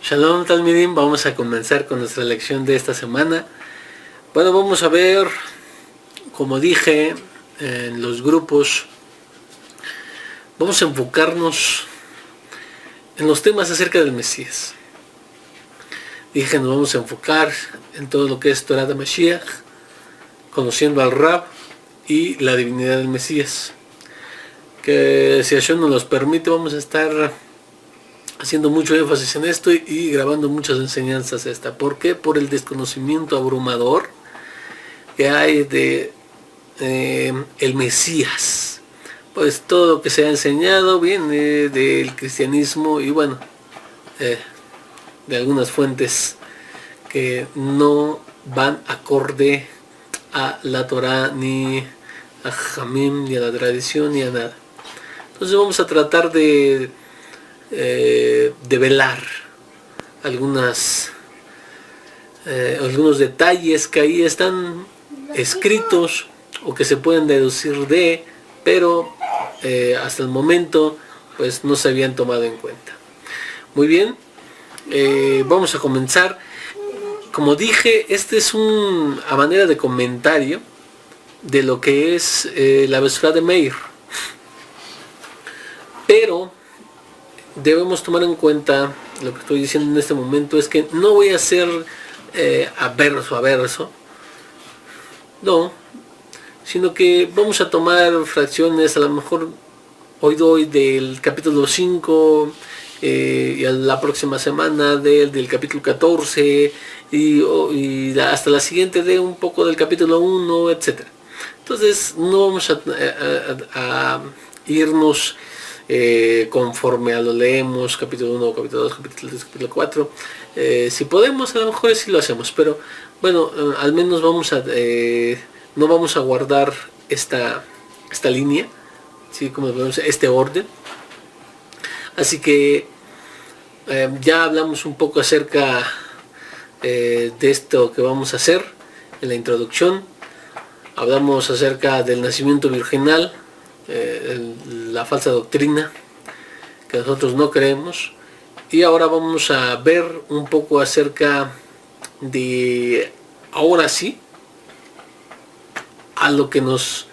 Shalom Talmidim, vamos a comenzar con nuestra lección de esta semana. Bueno, vamos a ver, como dije en los grupos, vamos a enfocarnos en los temas acerca del Mesías. Dije, nos vamos a enfocar en todo lo que es Torah de Mashiach, conociendo al Rab y la divinidad del Mesías. Que si Hashem nos los permite, vamos a estar haciendo mucho énfasis en esto y grabando muchas enseñanzas esta. ¿Por qué? Por el desconocimiento abrumador que hay de el Mesías. Pues todo lo que se ha enseñado viene del cristianismo y bueno, de algunas fuentes que no van acorde a la Torah, ni a Jamim, ni a la tradición, ni a nada. Entonces vamos a tratar de develar algunos detalles que ahí están escritos o que se pueden deducir de, pero hasta el momento pues no se habían tomado en cuenta. Muy bien, vamos a comenzar. Como dije, este es a manera de comentario de lo que es la Besra de Meir, pero debemos tomar en cuenta, lo que estoy diciendo en este momento es que no voy a hacer a verso, no, sino que vamos a tomar fracciones. A lo mejor hoy doy del capítulo 5 y a la próxima semana del capítulo 14 y hasta la siguiente de un poco del capítulo 1, etc. Entonces no vamos a irnos conforme a lo leemos, capítulo 1, capítulo 2, capítulo 3, capítulo 4. Si podemos, a lo mejor sí lo hacemos, pero bueno, al menos no vamos a guardar esta línea, ¿sí? Como vemos, este orden. Así que ya hablamos un poco acerca de esto que vamos a hacer en la introducción. Hablamos acerca del nacimiento virginal, la falsa doctrina que nosotros no creemos, y ahora vamos a ver un poco acerca de, ahora sí, a lo que nos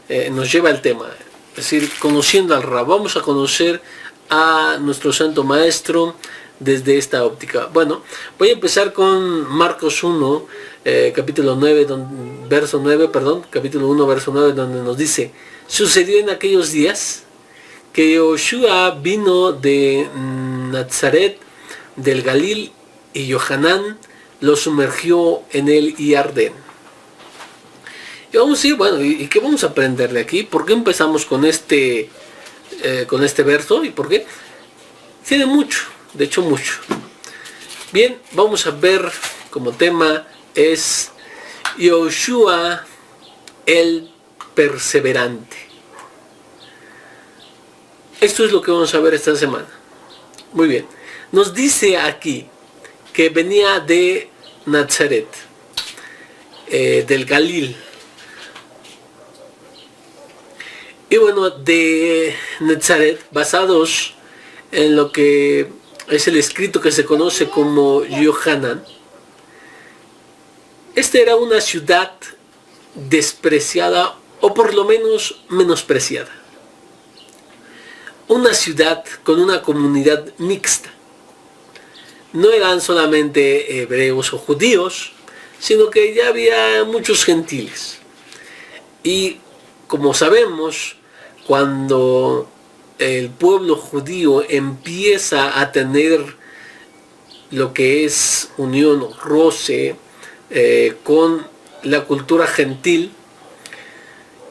lleva el tema, es decir, conociendo al Rab. Vamos a conocer a nuestro santo maestro desde esta óptica. Bueno, voy a empezar con Marcos 1, capítulo 9, capítulo 1, verso 9, donde nos dice: sucedió en aquellos días que Yoshua vino de Nazaret del Galil y Yohanan lo sumergió en el Jordán. Y vamos a decir, bueno, ¿y qué vamos a aprender de aquí? ¿Por qué empezamos con este verso? ¿Y por qué? Tiene mucho, de hecho mucho. Bien, vamos a ver como tema es Yoshua el perseverante. Esto es lo que vamos a ver esta semana. Muy bien, nos dice aquí que venía de Nazaret, del Galil. Y bueno, de Nazaret, basados en lo que es el escrito que se conoce como Yohanan, esta era una ciudad despreciada, o por lo menos menospreciada. Una ciudad con una comunidad mixta. No eran solamente hebreos o judíos, sino que ya había muchos gentiles. Y como sabemos, cuando el pueblo judío empieza a tener lo que es unión, roce con la cultura gentil,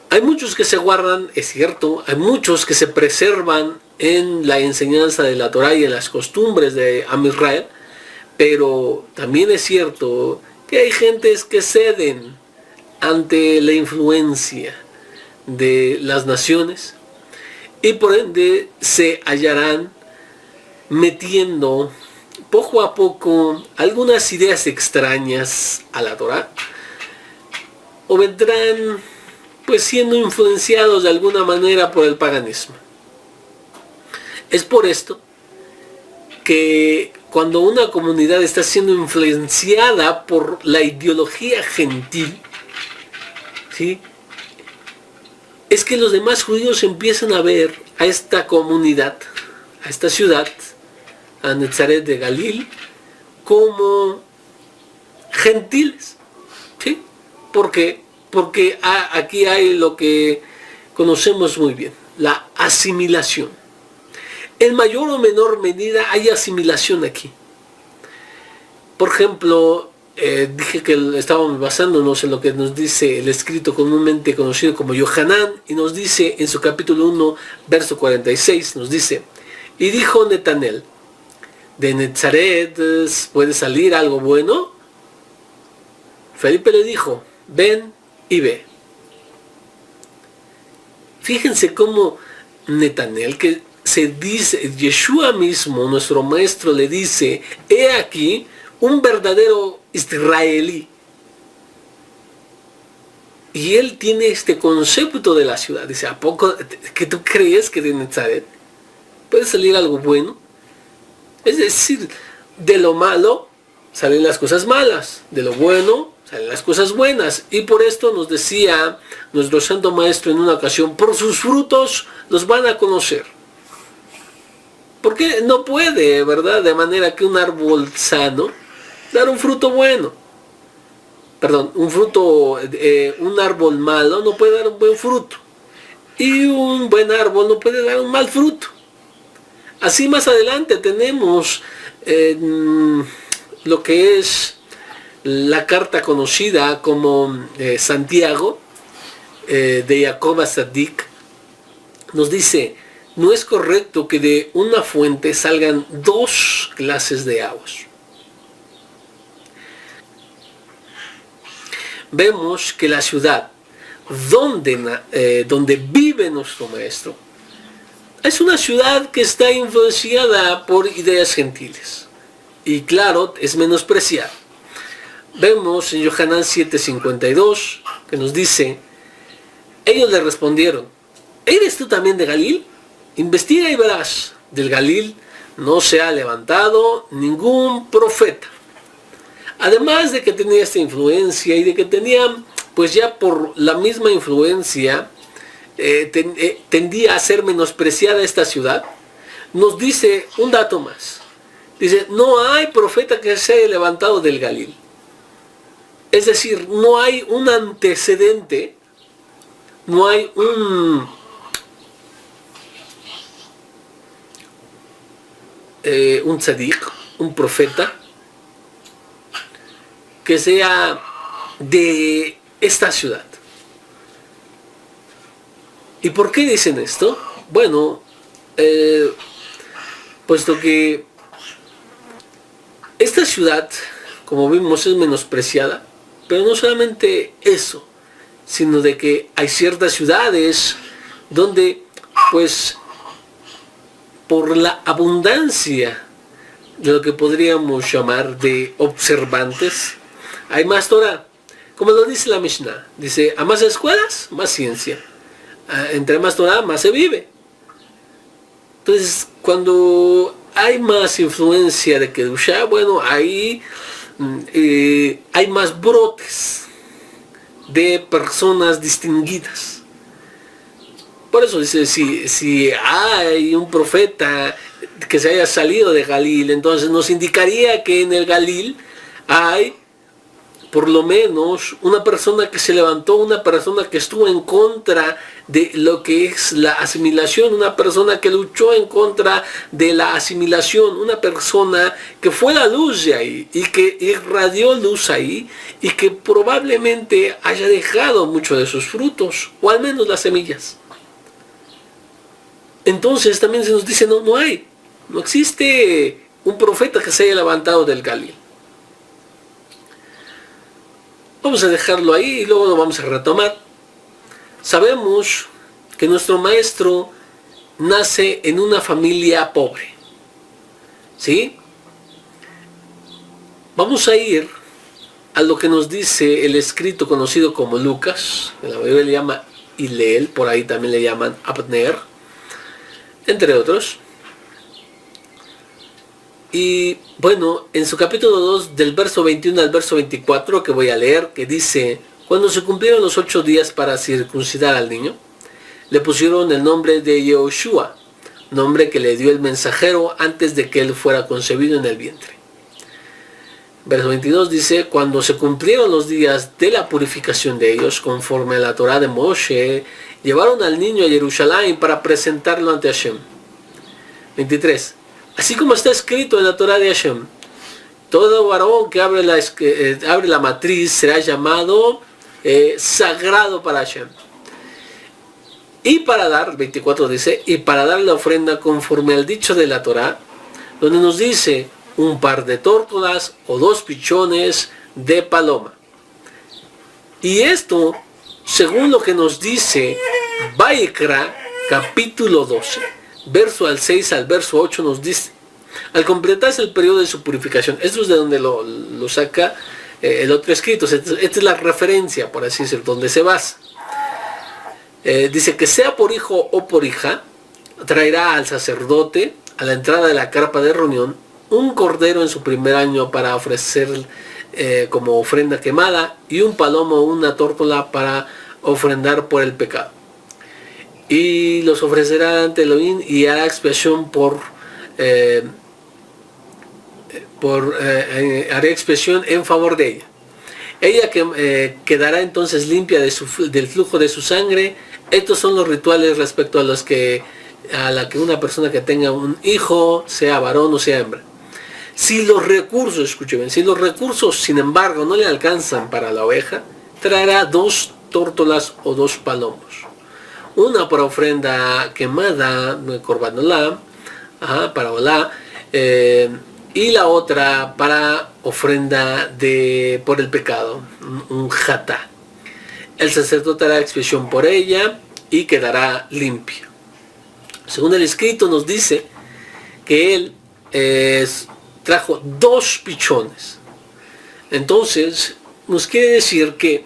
hay muchos que se guardan, es cierto, hay muchos que se preservan en la enseñanza de la Torah y en las costumbres de Am Israel, pero también es cierto que hay gentes que ceden ante la influencia de las naciones y por ende se hallarán metiendo poco a poco algunas ideas extrañas a la Torah, o vendrán pues siendo influenciados de alguna manera por el paganismo. Es por esto que cuando una comunidad está siendo influenciada por la ideología gentil, ¿sí? Es que los demás judíos empiezan a ver a esta comunidad, a esta ciudad, a Netzaret de Galil, como gentiles, ¿sí? ¿Por qué? Porque aquí hay lo que conocemos muy bien, la asimilación. En mayor o menor medida hay asimilación aquí. Por ejemplo, dije que estábamos basándonos en lo que nos dice el escrito comúnmente conocido como Yohanan, y nos dice en su capítulo 1, verso 46, nos dice: y dijo Netanel, ¿de Netzaret puede salir algo bueno? Felipe le dijo, ven y ve. Fíjense cómo Netanel, que se dice, Yeshua mismo, nuestro maestro, le dice, he aquí un verdadero israelí. Y él tiene este concepto de la ciudad. Dice, ¿a poco que tú crees que de Netzaret puede salir algo bueno? Es decir, de lo malo salen las cosas malas, de lo bueno salen las cosas buenas. Y por esto nos decía nuestro santo maestro en una ocasión, por sus frutos los van a conocer. Porque no puede, ¿verdad? De manera que un árbol sano dar un fruto bueno. Perdón, un árbol malo no puede dar un buen fruto. Y un buen árbol no puede dar un mal fruto. Así más adelante tenemos lo que es la carta conocida como Santiago, de Jacob Sadik. Nos dice, no es correcto que de una fuente salgan dos clases de aguas. Vemos que la ciudad donde vive nuestro maestro es una ciudad que está influenciada por ideas gentiles. Y claro, es menospreciada. Vemos en Yohanan 7:52 que nos dice, ellos le respondieron, ¿eres tú también de Galil? Investiga y verás, del Galil no se ha levantado ningún profeta. Además de que tenía esta influencia y de que tenía, pues ya por la misma influencia, tendía a ser menospreciada esta ciudad, nos dice un dato más. Dice, no hay profeta que se haya levantado del Galil. Es decir, no hay un antecedente, no hay un tzadik, un profeta, que sea de esta ciudad. ¿Y por qué dicen esto? Bueno, puesto que esta ciudad, como vimos, es menospreciada, pero no solamente eso, sino de que hay ciertas ciudades donde, pues, por la abundancia de lo que podríamos llamar de observantes, hay más Torah. Como lo dice la Mishnah, dice, a más escuelas, más ciencia. Entre más Torah, más se vive. Entonces, cuando hay más influencia de Kedushá, bueno, ahí hay más brotes de personas distinguidas. Por eso dice, si hay un profeta que se haya salido de Galil, entonces nos indicaría que en el Galil hay por lo menos una persona que se levantó, una persona que estuvo en contra de lo que es la asimilación, una persona que luchó en contra de la asimilación, una persona que fue la luz de ahí y que irradió luz ahí y que probablemente haya dejado muchos de sus frutos, o al menos las semillas. Entonces también se nos dice, no existe un profeta que se haya levantado del Galil. Vamos a dejarlo ahí y luego lo vamos a retomar. Sabemos que nuestro maestro nace en una familia pobre. ¿Sí? Vamos a ir a lo que nos dice el escrito conocido como Lucas, en la Biblia le llama Hillel, por ahí también le llaman Abner, entre otros. Y bueno, en su capítulo 2, del verso 21 al verso 24, que voy a leer, que dice: cuando se cumplieron los 8 días para circuncidar al niño, le pusieron el nombre de Yehoshua, nombre que le dio el mensajero antes de que él fuera concebido en el vientre. Verso 22 dice: cuando se cumplieron los días de la purificación de ellos, conforme a la Torá de Moshe, llevaron al niño a Jerusalén para presentarlo ante Hashem. 23. Así como está escrito en la Torá de Hashem, todo varón que abre la matriz será llamado sagrado para Hashem. Y para dar, 24 dice, y para dar la ofrenda conforme al dicho de la Torá, donde nos dice un par de tórtolas o 2 pichones de paloma. Y esto, según lo que nos dice Vaikra, capítulo 12, verso al 6 al verso 8, nos dice: al completarse el periodo de su purificación. Esto es de donde lo saca el otro escrito. Esta es la referencia, por así decirlo, donde se basa. Dice que sea por hijo o por hija, traerá al sacerdote a la entrada de la carpa de reunión un cordero en su primer año para ofrecer como ofrenda quemada, y un palomo o una tórtola para ofrendar por el pecado. Y los ofrecerá ante Elohim y hará expiación haré expresión en favor de ella. Ella quedará entonces limpia del flujo de su sangre. Estos son los rituales respecto a la que una persona que tenga un hijo, sea varón o sea hembra. Si los recursos, escuchen bien, si los recursos sin embargo no le alcanzan para la oveja, traerá 2 tórtolas o 2 palomos. Una para ofrenda quemada, Korban Olá, para Olá, y la otra para ofrenda por el pecado, un jatá. El sacerdote hará expiación por ella y quedará limpio. Según el escrito nos dice que él trajo 2 pichones. Entonces nos quiere decir que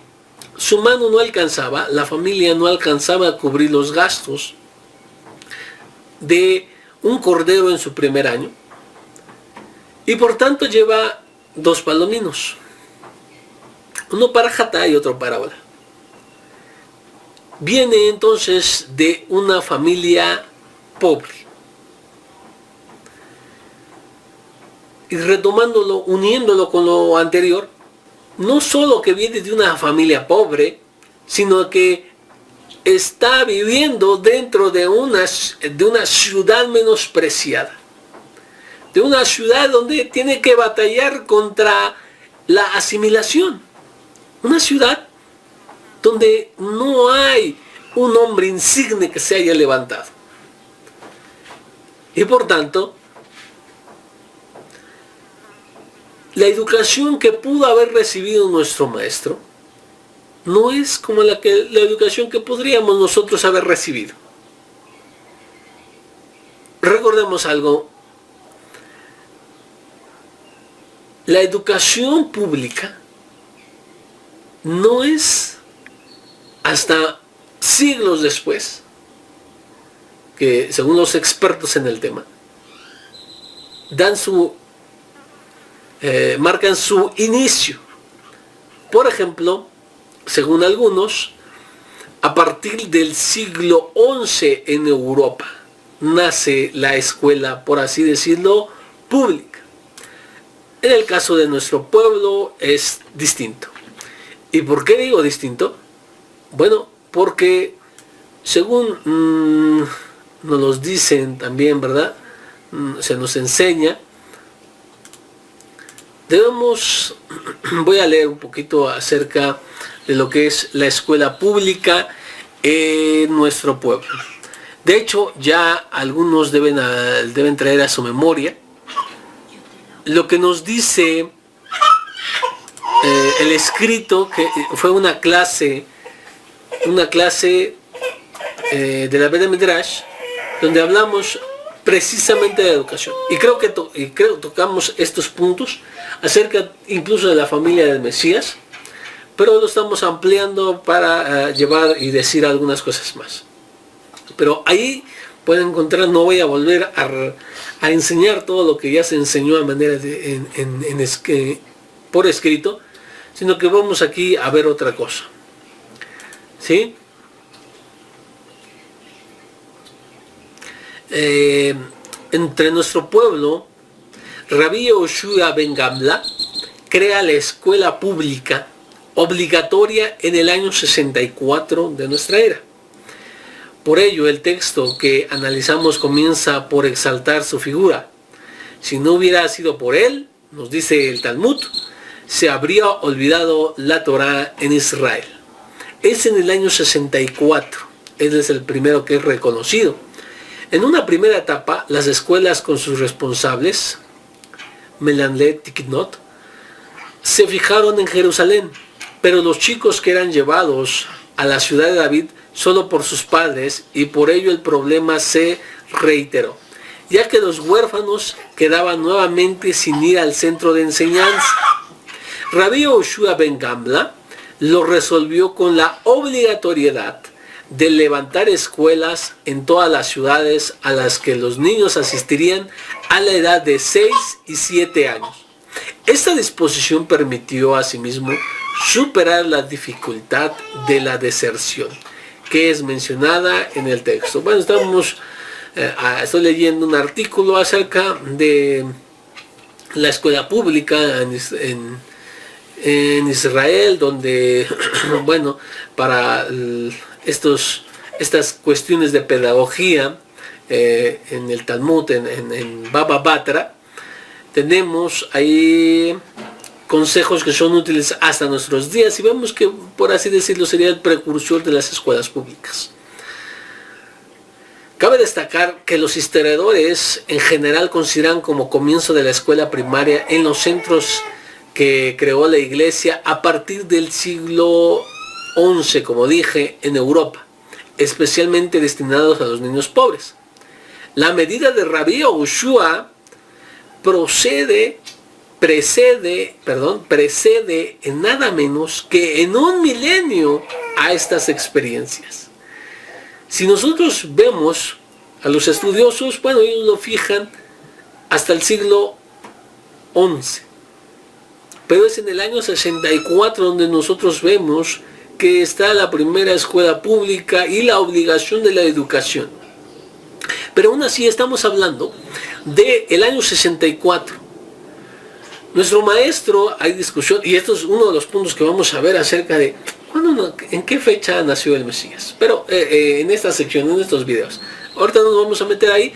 su mano no alcanzaba, la familia no alcanzaba a cubrir los gastos de un cordero en su primer año, y por tanto lleva 2 palominos, uno para jatá y otro para Olá. Viene entonces de una familia pobre. Y retomándolo, uniéndolo con lo anterior, no solo que viene de una familia pobre, sino que está viviendo dentro de una ciudad menospreciada. De una ciudad donde tiene que batallar contra la asimilación. Una ciudad donde no hay un hombre insigne que se haya levantado. Y por tanto, la educación que pudo haber recibido nuestro maestro no es como la educación que podríamos nosotros haber recibido. Recordemos algo. La educación pública no es hasta siglos después que, según los expertos en el tema, marcan su inicio. Por ejemplo, según algunos, a partir del siglo XI en Europa nace la escuela, por así decirlo, pública. En el caso de nuestro pueblo es distinto. ¿Y por qué digo distinto? Bueno, porque según nos los dicen también, ¿verdad? Se nos enseña. Voy a leer un poquito acerca de lo que es la escuela pública en nuestro pueblo. De hecho, ya algunos deben traer a su memoria lo que nos dice el escrito, que fue una clase de la Bet Midrash, donde hablamos precisamente de educación. Y creo que tocamos estos puntos acerca incluso de la familia del Mesías, pero lo estamos ampliando para llevar y decir algunas cosas más. Pero ahí pueden encontrar, no voy a volver a enseñar todo lo que ya se enseñó a manera de, por escrito, sino que vamos aquí a ver otra cosa. ¿Sí? Entre nuestro pueblo, Rabbi Yoshua ben Gamla crea la escuela pública obligatoria en el año 64 de nuestra era. Por ello, el texto que analizamos comienza por exaltar su figura. Si no hubiera sido por él, nos dice el Talmud, se habría olvidado la Torá en Israel. Es en el año 64, él es el primero que es reconocido. En una primera etapa, las escuelas con sus responsables, Melanlet Tiknot, se fijaron en Jerusalén, pero los chicos que eran llevados a la ciudad de David solo por sus padres, y por ello el problema se reiteró, ya que los huérfanos quedaban nuevamente sin ir al centro de enseñanza. Rabbi Yoshua ben Gamla lo resolvió con la obligatoriedad de levantar escuelas en todas las ciudades a las que los niños asistirían a la edad de 6 y 7 años. Esta disposición permitió asimismo superar la dificultad de la deserción, que es mencionada en el texto. Bueno, estoy leyendo un artículo acerca de la escuela pública en Israel, donde, bueno, para estas cuestiones de pedagogía, en el Talmud, en Baba Batra, tenemos ahí consejos que son útiles hasta nuestros días, y vemos que, por así decirlo, sería el precursor de las escuelas públicas. Cabe destacar que los historiadores en general consideran como comienzo de la escuela primaria en los centros que creó la Iglesia a partir del siglo XI, como dije, en Europa, especialmente destinados a los niños pobres. La medida de Rabbi Yoshua precede en nada menos que en un milenio a estas experiencias. Si nosotros vemos a los estudiosos, bueno, ellos lo fijan hasta el siglo XI, pero es en el año 64 donde nosotros vemos que está la primera escuela pública y la obligación de la educación. Pero aún así estamos hablando del año 64. Nuestro maestro, hay discusión, y esto es uno de los puntos que vamos a ver acerca de en qué fecha nació el Mesías. Pero en esta sección, en estos videos, ahorita no nos vamos a meter ahí.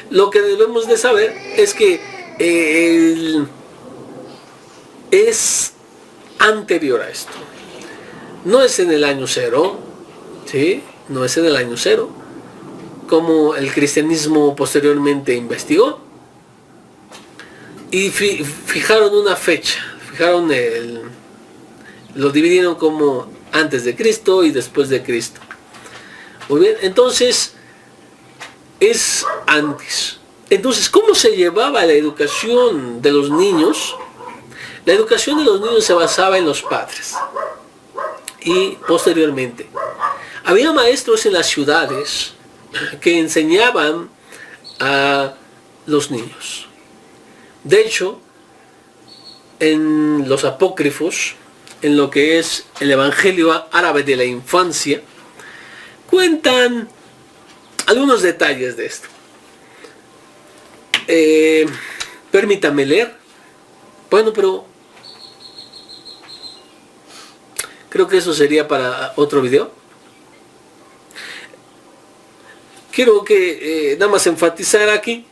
Lo que debemos de saber es que es anterior a esto. No es en el año cero, ¿sí? No es en el año cero, como el cristianismo posteriormente investigó. Y fijaron una fecha, lo dividieron como antes de Cristo y después de Cristo. Muy bien, entonces es antes. Entonces, ¿cómo se llevaba la educación de los niños? La educación de los niños se basaba en los padres. Y posteriormente, había maestros en las ciudades que enseñaban a los niños. De hecho, en los apócrifos, en lo que es el Evangelio árabe de la infancia, cuentan algunos detalles de esto. Permítame leer. Bueno, pero creo que eso sería para otro video. Quiero que nada más enfatizar aquí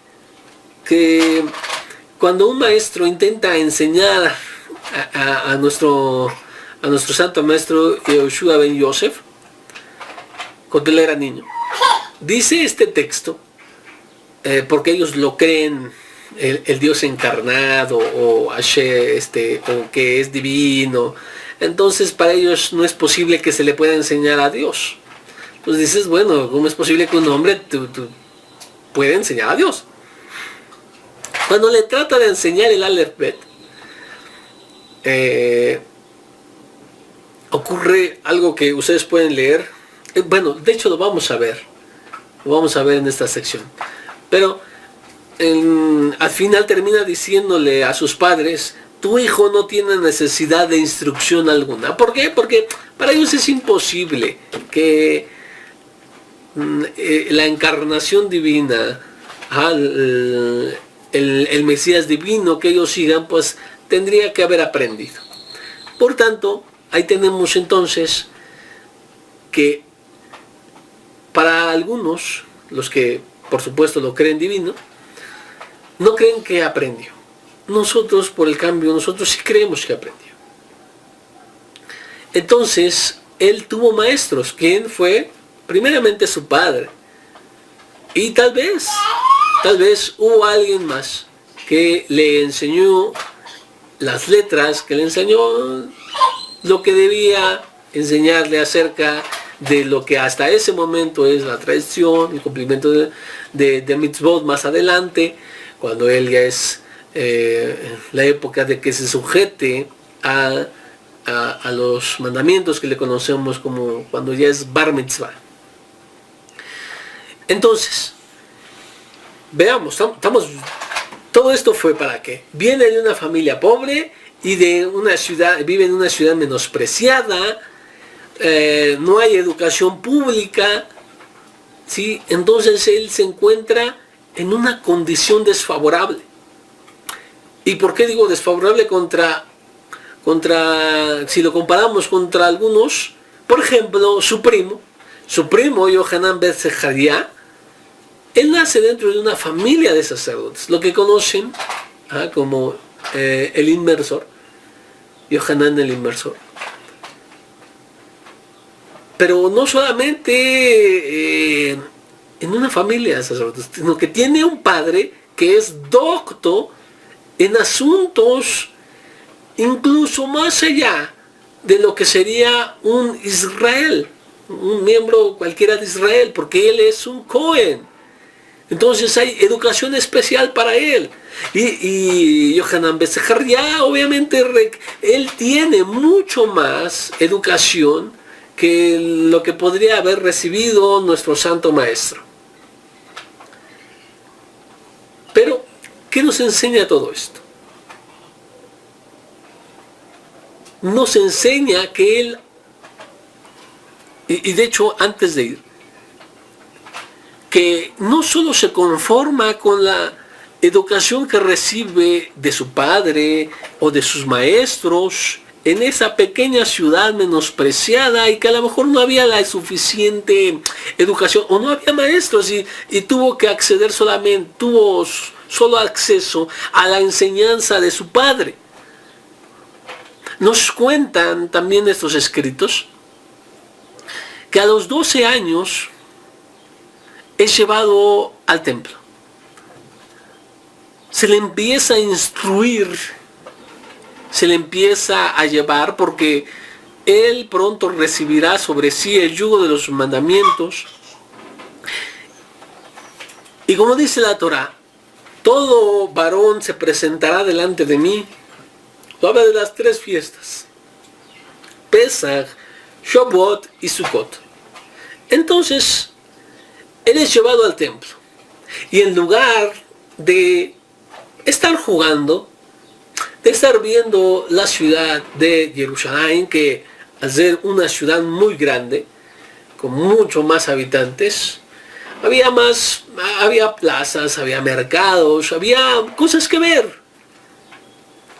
que cuando un maestro intenta enseñar a nuestro santo maestro Yoshua ben Yosef, cuando él era niño, dice este texto, porque ellos lo creen, el Dios encarnado, o Hashem, o que es divino. Entonces para ellos no es posible que se le pueda enseñar a Dios. Entonces dices, bueno, ¿cómo es posible que un hombre pueda enseñar a Dios? Cuando le trata de enseñar el Aleph Bet, ocurre algo que ustedes pueden leer. Bueno, de hecho lo vamos a ver en esta sección. Pero al final termina diciéndole a sus padres: tu hijo no tiene necesidad de instrucción alguna. ¿Por qué? Porque para ellos es imposible que la encarnación divina, el Mesías divino que ellos sigan, pues tendría que haber aprendido. Por tanto, ahí tenemos entonces que para algunos, los que por supuesto lo creen divino, no creen que aprendió. Nosotros, por el cambio, nosotros sí creemos que aprendió. Entonces, él tuvo maestros. ¿Quién fue? Primeramente su padre. Y tal vez hubo alguien más que le enseñó las letras, que le enseñó lo que debía enseñarle acerca de lo que hasta ese momento es la tradición, el cumplimiento de mitzvot más adelante, cuando él ya es la época de que se sujete a los mandamientos que le conocemos como cuando ya es bar mitzvah. Entonces, veamos, todo esto fue para qué. Viene de una familia pobre y de una ciudad, vive en una ciudad menospreciada, no hay educación pública, ¿sí? Entonces él se encuentra en una condición desfavorable. ¿Y por qué digo desfavorable si lo comparamos contra algunos? Por ejemplo, su primo Yohanan ben Zechariah, él nace dentro de una familia de sacerdotes, lo que conocen como el inmersor, Yohanan el inmersor. Pero no solamente en una familia de sacerdotes, sino que tiene un padre que es docto en asuntos incluso más allá de lo que sería un Israel, un miembro cualquiera de Israel, porque él es un Cohen. Entonces hay educación especial para él. Y Yohanan ben Zechariah, obviamente, él tiene mucho más educación que lo que podría haber recibido nuestro santo maestro. Pero, ¿qué nos enseña todo esto? Nos enseña que él, y de hecho antes de ir, que no solo se conforma con la educación que recibe de su padre o de sus maestros en esa pequeña ciudad menospreciada y que a lo mejor no había la suficiente educación o no había maestros y tuvo que acceder tuvo solo acceso a la enseñanza de su padre. Nos cuentan también estos escritos que a los 12 años es llevado al templo. Se le empieza a instruir, se le empieza a llevar porque él pronto recibirá sobre sí el yugo de los mandamientos. Y como dice la Torá, todo varón se presentará delante de mí. Habla de las 3 fiestas: Pesach, Shavuot y Sukkot. Entonces, él es llevado al templo. Y en lugar de estar jugando, de estar viendo la ciudad de Jerusalén, que al ser una ciudad muy grande, con mucho más habitantes, había plazas, había mercados, había cosas que ver.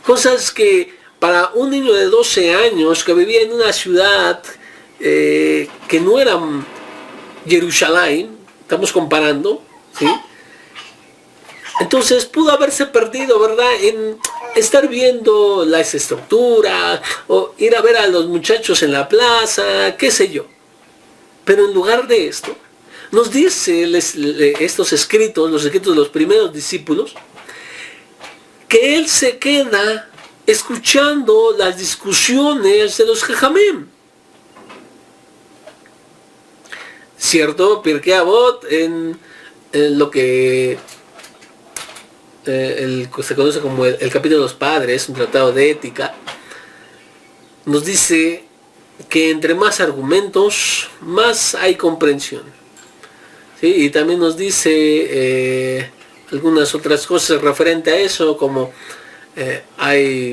Cosas que para un niño de 12 años que vivía en una ciudad que no era Jerusalén, estamos comparando, ¿sí? Entonces pudo haberse perdido, ¿verdad?, en estar viendo la estructura o ir a ver a los muchachos en la plaza, qué sé yo. Pero en lugar de esto, nos dice estos escritos, los escritos de los primeros discípulos, que él se queda escuchando las discusiones de los Jajamim. ¿Cierto? Pirkei Avot, en lo que se conoce como el capítulo de los padres, un tratado de ética, nos dice que entre más argumentos, más hay comprensión. ¿Sí? Y también nos dice algunas otras cosas referente a eso, como hay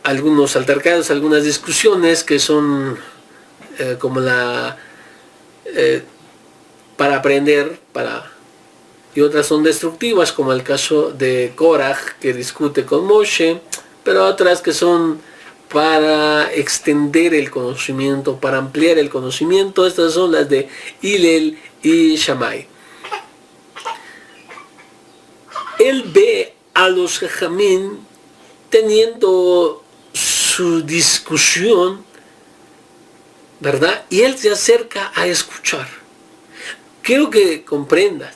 algunos altercados, algunas discusiones que son como para aprender, y otras son destructivas, como el caso de Korah, que discute con Moshe, pero otras que son para extender el conocimiento, para ampliar el conocimiento. Estas son las de Hillel y Shammai. Él ve a los Jajamín teniendo su discusión, ¿verdad? Y él se acerca a escuchar. Quiero que comprendas.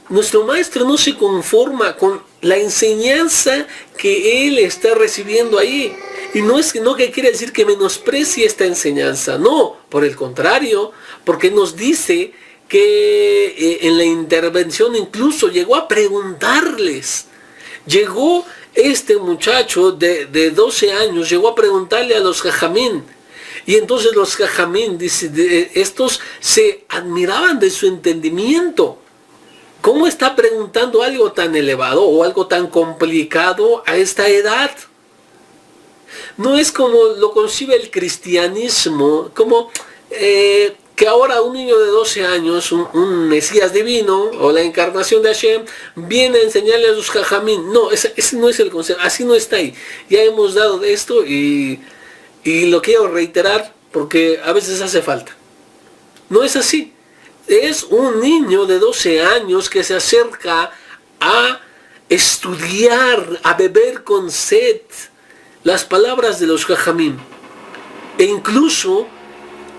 Nuestro maestro no se conforma con la enseñanza que él está recibiendo ahí. Y no que quiere decir que menosprecie esta enseñanza. No, por el contrario, porque nos dice que en la intervención incluso llegó a preguntarles. Llegó este muchacho de 12 años, llegó a preguntarle a los jajamín. Y entonces los jajamín, estos se admiraban de su entendimiento. ¿Cómo está preguntando algo tan elevado o algo tan complicado a esta edad? No es como lo concibe el cristianismo, como que ahora un niño de 12 años, un Mesías divino o la encarnación de Hashem, viene a enseñarle a sus jajamín. No, ese no es el concepto, así no está ahí. Ya hemos dado de esto y lo quiero reiterar porque a veces hace falta. No es así. Es un niño de 12 años que se acerca a estudiar, a beber con sed las palabras de los jajamín. E incluso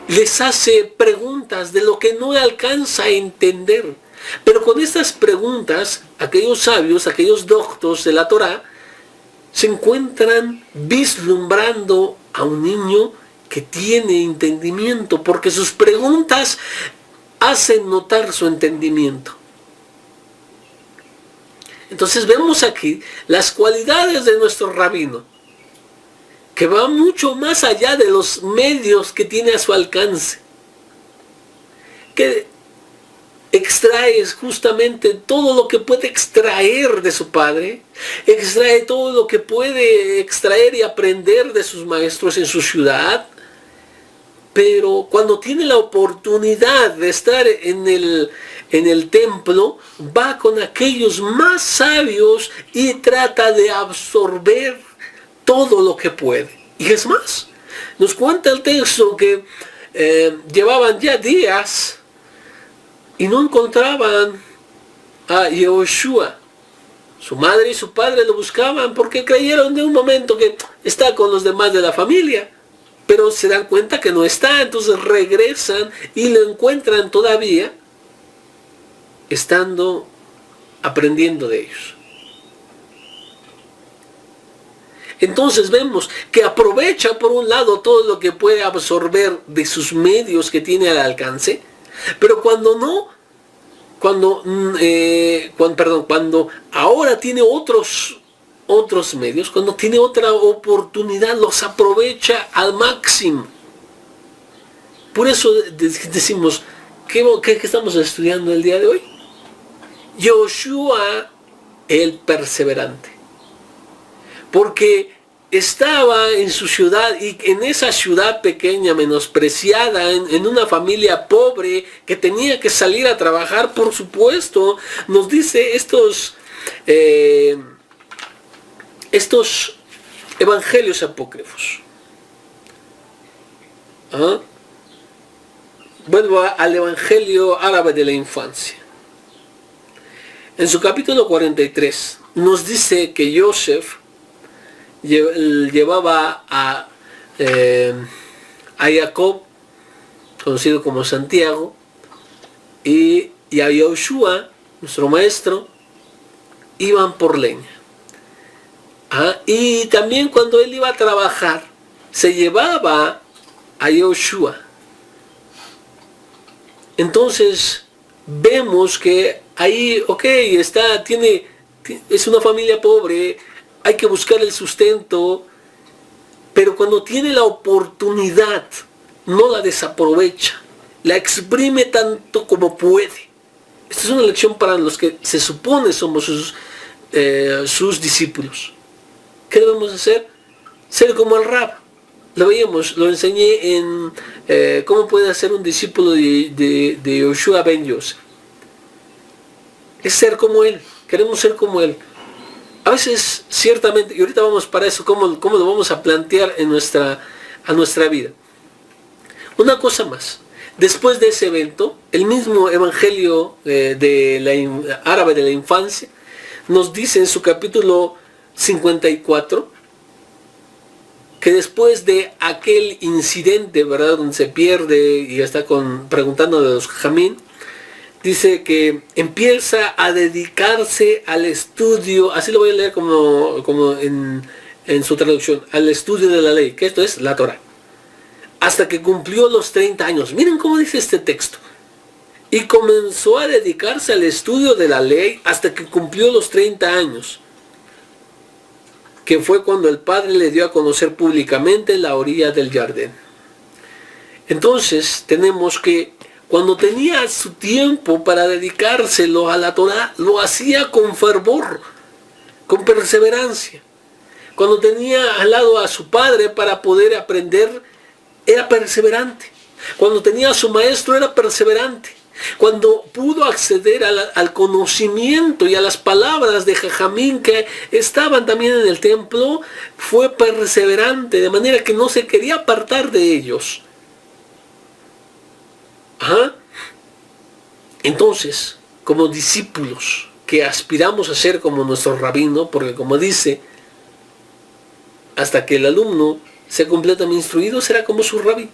les hace preguntas de lo que no alcanza a entender. Pero con estas preguntas, aquellos sabios, aquellos doctos de la Torá, se encuentran vislumbrando a un niño que tiene entendimiento, porque sus preguntas hacen notar su entendimiento. Entonces vemos aquí las cualidades de nuestro rabino, que va mucho más allá de los medios que tiene a su alcance, que extrae justamente todo lo que puede extraer de su padre, extrae todo lo que puede extraer y aprender de sus maestros en su ciudad, pero cuando tiene la oportunidad de estar en el templo, va con aquellos más sabios y trata de absorber todo lo que puede. Y es más, nos cuenta el texto que llevaban ya días y no encontraban a Yehoshua. Su madre y su padre lo buscaban porque creyeron de un momento que está con los demás de la familia, pero se dan cuenta que no está. Entonces regresan y lo encuentran todavía estando aprendiendo de ellos. Entonces vemos que aprovecha por un lado todo lo que puede absorber de sus medios que tiene al alcance, pero cuando ahora tiene otros medios, cuando tiene otra oportunidad, los aprovecha al máximo. Por eso decimos, ¿qué estamos estudiando el día de hoy? Yoshua el perseverante. Porque estaba en su ciudad, y en esa ciudad pequeña, menospreciada, en una familia pobre que tenía que salir a trabajar, por supuesto, nos dice estos evangelios apócrifos. Vuelvo al evangelio árabe de la infancia. En su capítulo 43 nos dice que Yosef llevaba a Jacob, conocido como Santiago, y a Yoshua, nuestro maestro, iban por leña. Y también cuando él iba a trabajar, se llevaba a Yoshua. Entonces vemos que ahí, es una familia pobre, hay que buscar el sustento, pero cuando tiene la oportunidad, no la desaprovecha, la exprime tanto como puede. Esta es una lección para los que se supone somos sus discípulos. ¿Qué debemos hacer? Ser como el Rab. Lo veíamos, lo enseñé en cómo puede ser un discípulo de Yoshua ben Yosef. Es ser como él, queremos ser como él. A veces, ciertamente, y ahorita vamos para eso, cómo lo vamos a plantear a nuestra vida. Una cosa más, después de ese evento, el mismo Evangelio árabe de la infancia nos dice en su capítulo 54 que después de aquel incidente, ¿verdad?, donde se pierde y está preguntando de los jamín, dice que empieza a dedicarse al estudio, así lo voy a leer como en su traducción, al estudio de la ley, que esto es la Torah, hasta que cumplió los 30 años. Miren cómo dice este texto. Y comenzó a dedicarse al estudio de la ley hasta que cumplió los 30 años, que fue cuando el padre le dio a conocer públicamente la orilla del Jardín. Entonces tenemos que cuando tenía su tiempo para dedicárselo a la Torah, lo hacía con fervor, con perseverancia. Cuando tenía al lado a su padre para poder aprender, era perseverante. Cuando tenía a su maestro, era perseverante. Cuando pudo acceder al conocimiento y a las palabras de Jajamín que estaban también en el templo, fue perseverante, de manera que no se quería apartar de ellos. Entonces, como discípulos que aspiramos a ser como nuestro rabino, porque como dice, hasta que el alumno sea completamente instruido, será como su rabí.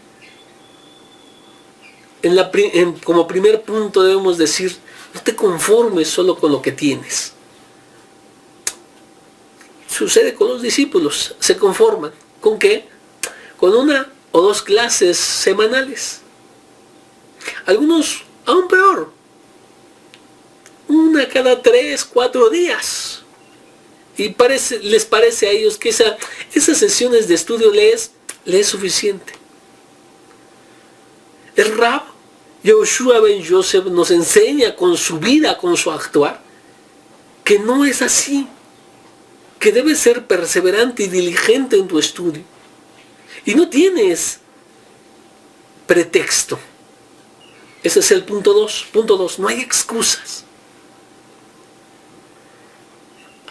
Como primer punto debemos decir, no te conformes solo con lo que tienes. Sucede con los discípulos, se conforman. ¿Con qué? Con 1 o 2 clases semanales. Algunos aún peor, 1 cada 3, 4 días. Y les parece a ellos que esas sesiones de estudio le es suficiente. El Rab Yoshua ben Yosef nos enseña con su vida, con su actuar, que no es así, que debes ser perseverante y diligente en tu estudio. Y no tienes pretexto. Ese es el punto 2. Punto 2, no hay excusas.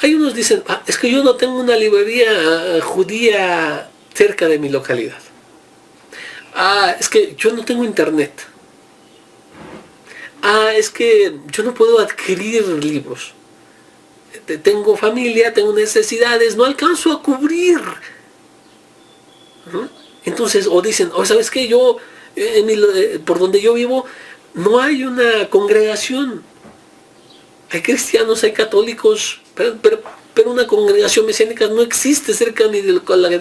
Hay unos dicen, es que yo no tengo una librería judía cerca de mi localidad. Es que yo no tengo internet. Es que yo no puedo adquirir libros. Tengo familia, tengo necesidades, no alcanzo a cubrir. Entonces, o dicen, ¿sabes qué? Yo, por donde yo vivo, no hay una congregación. Hay cristianos, hay católicos, pero una congregación mesiánica no existe cerca de mi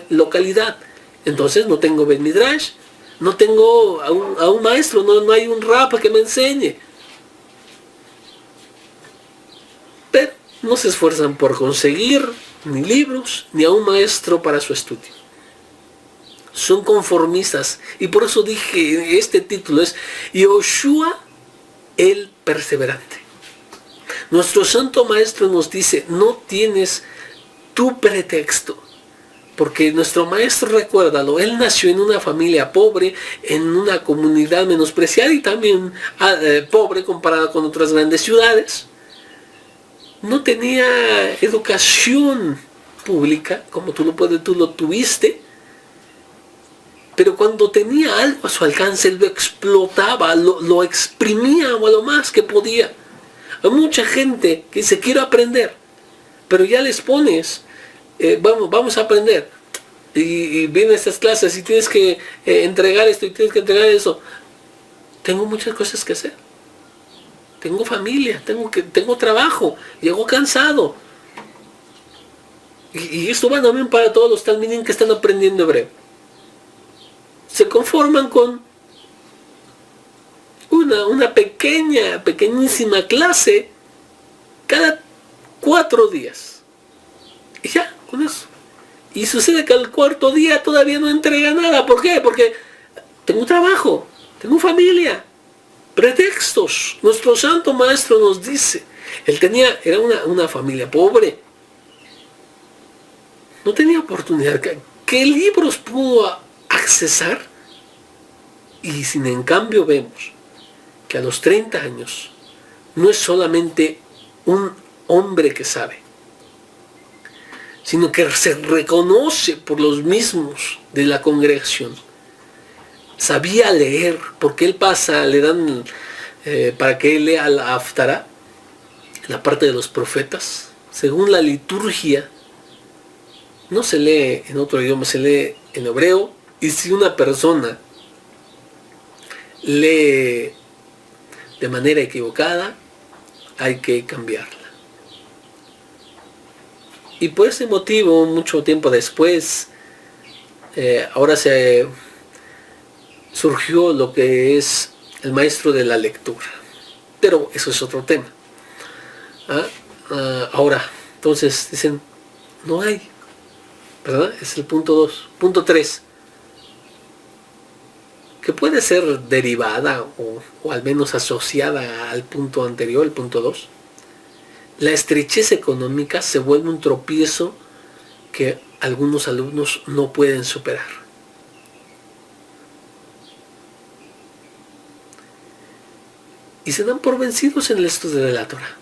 localidad. Entonces no tengo Ben Midrash, no tengo a un maestro, no hay un rab que me enseñe. Pero no se esfuerzan por conseguir ni libros ni a un maestro para su estudio. Son conformistas. Y por eso dije, este título es Yoshua el perseverante. Nuestro santo maestro nos dice, no tienes tu pretexto. Porque nuestro maestro, recuérdalo, él nació en una familia pobre, en una comunidad menospreciada y también pobre comparada con otras grandes ciudades. No tenía educación pública, como tú lo tuviste. Pero cuando tenía algo a su alcance, él lo explotaba, lo exprimía a lo más que podía. Hay mucha gente que dice, quiero aprender, pero ya les pones, vamos a aprender. Y vienen estas clases y tienes que entregar esto y tienes que entregar eso. Tengo muchas cosas que hacer. Tengo familia, tengo trabajo, llego cansado. Y esto va también para todos los talmidim que están aprendiendo hebreo. Se conforman con una pequeñísima clase cada 4 días. Y ya, con eso. Y sucede que al 4.º día todavía no entrega nada. ¿Por qué? Porque tengo trabajo, tengo familia. pretextos. Nuestro Santo Maestro nos dice, era una familia pobre, no tenía oportunidad. ¿Qué libros pudo accesar? Y sin en cambio vemos que a los 30 años no es solamente un hombre que sabe, sino que se reconoce por los mismos de la congregación. Sabía leer, porque él le dan para que él lea la Haftará, la parte de los profetas. Según la liturgia, no se lee en otro idioma, se lee en hebreo, y si una persona lee de manera equivocada, hay que cambiarla. Y por ese motivo, mucho tiempo después, ahora surgió lo que es el maestro de la lectura. Pero eso es otro tema. Ahora, entonces dicen, no hay, ¿verdad? Es el punto 2. Punto 3. Que puede ser derivada o al menos asociada al punto anterior, el punto 2. La estrechez económica se vuelve un tropiezo que algunos alumnos no pueden superar. Y se dan por vencidos en el estudio de la Torah.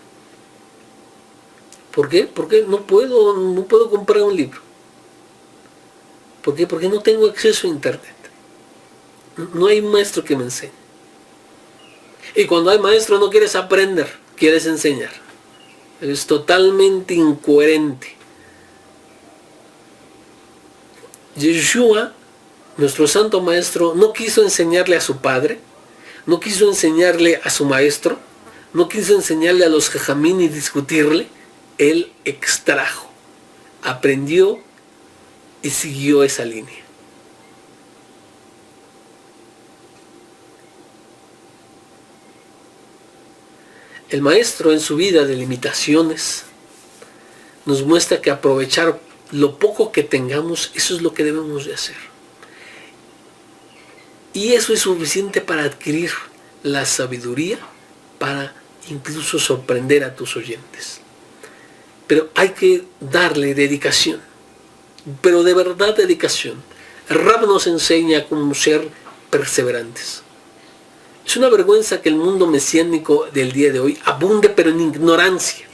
¿Por qué? Porque no puedo comprar un libro. ¿Por qué? Porque no tengo acceso a internet. No hay maestro que me enseñe. Y cuando hay maestro no quieres aprender, quieres enseñar. Es totalmente incoherente. Yeshua, nuestro santo maestro, no quiso enseñarle a su padre, no quiso enseñarle a su maestro, no quiso enseñarle a los jajamín y discutirle. Él extrajo, aprendió y siguió esa línea. El maestro en su vida de limitaciones nos muestra que aprovechar lo poco que tengamos, eso es lo que debemos de hacer. Y eso es suficiente para adquirir la sabiduría, para incluso sorprender a tus oyentes. Pero hay que darle dedicación, pero de verdad dedicación. El Rab nos enseña cómo ser perseverantes. Es una vergüenza que el mundo mesiánico del día de hoy abunde, pero en ignorancia.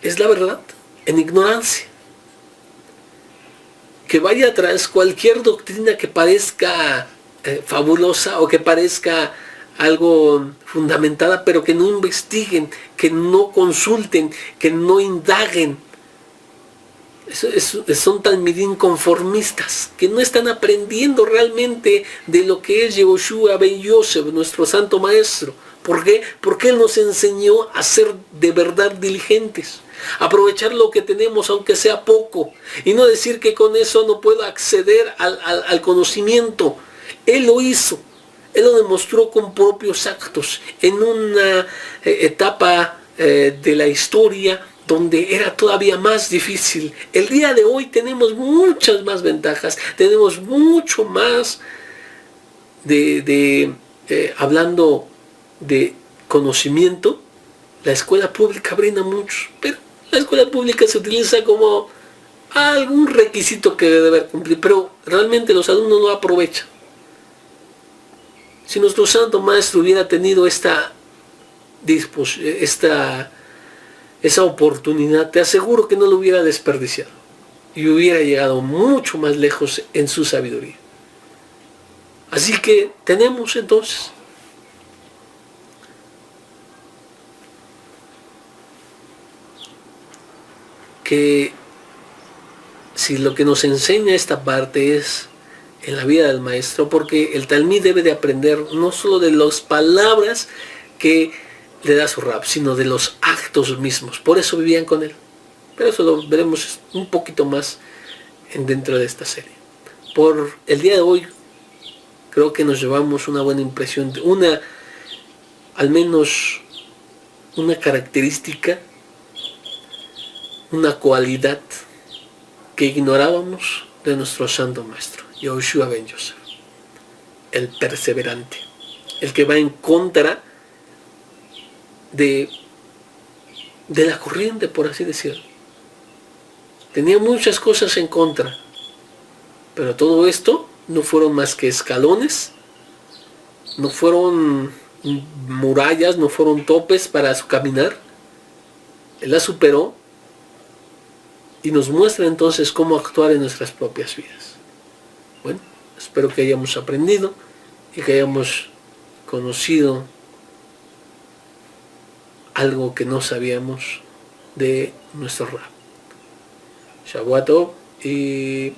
Es la verdad, en ignorancia. Que vaya atrás cualquier doctrina que parezca fabulosa o que parezca algo fundamentada, pero que no investiguen, que no consulten, que no indaguen. Son talmidín conformistas, que no están aprendiendo realmente de lo que es Yehoshua ben Yosef, nuestro santo maestro. ¿Por qué? Porque él nos enseñó a ser de verdad diligentes, aprovechar lo que tenemos aunque sea poco, y no decir que con eso no puedo acceder al conocimiento. Él lo hizo, él lo demostró con propios actos, en una etapa de la historia donde era todavía más difícil. El día de hoy tenemos muchas más ventajas, tenemos mucho más hablando de conocimiento. La escuela pública brinda mucho, pero la escuela pública se utiliza como algún requisito que debe cumplir, pero realmente los alumnos no aprovechan. Si nuestro santo maestro hubiera tenido esa oportunidad, te aseguro que no lo hubiera desperdiciado y hubiera llegado mucho más lejos en su sabiduría. Así que tenemos entonces que, si lo que nos enseña esta parte es en la vida del maestro, porque el talmid debe de aprender no solo de las palabras que le da su rab, sino de los actos mismos. Por eso vivían con él. Pero eso lo veremos un poquito más dentro de esta serie. Por el día de hoy, creo que nos llevamos una buena impresión, al menos una característica, una cualidad que ignorábamos de nuestro santo maestro, Yehoshua ben Yosef. el perseverante, el que va en contra de la corriente, por así decirlo. Tenía muchas cosas en contra, pero todo esto no fueron más que escalones, no fueron murallas, no fueron topes para su caminar. Él la superó y nos muestra entonces cómo actuar en nuestras propias vidas. Bueno, espero que hayamos aprendido y que hayamos conocido algo que no sabíamos de nuestro Rab. Shabbat Tov y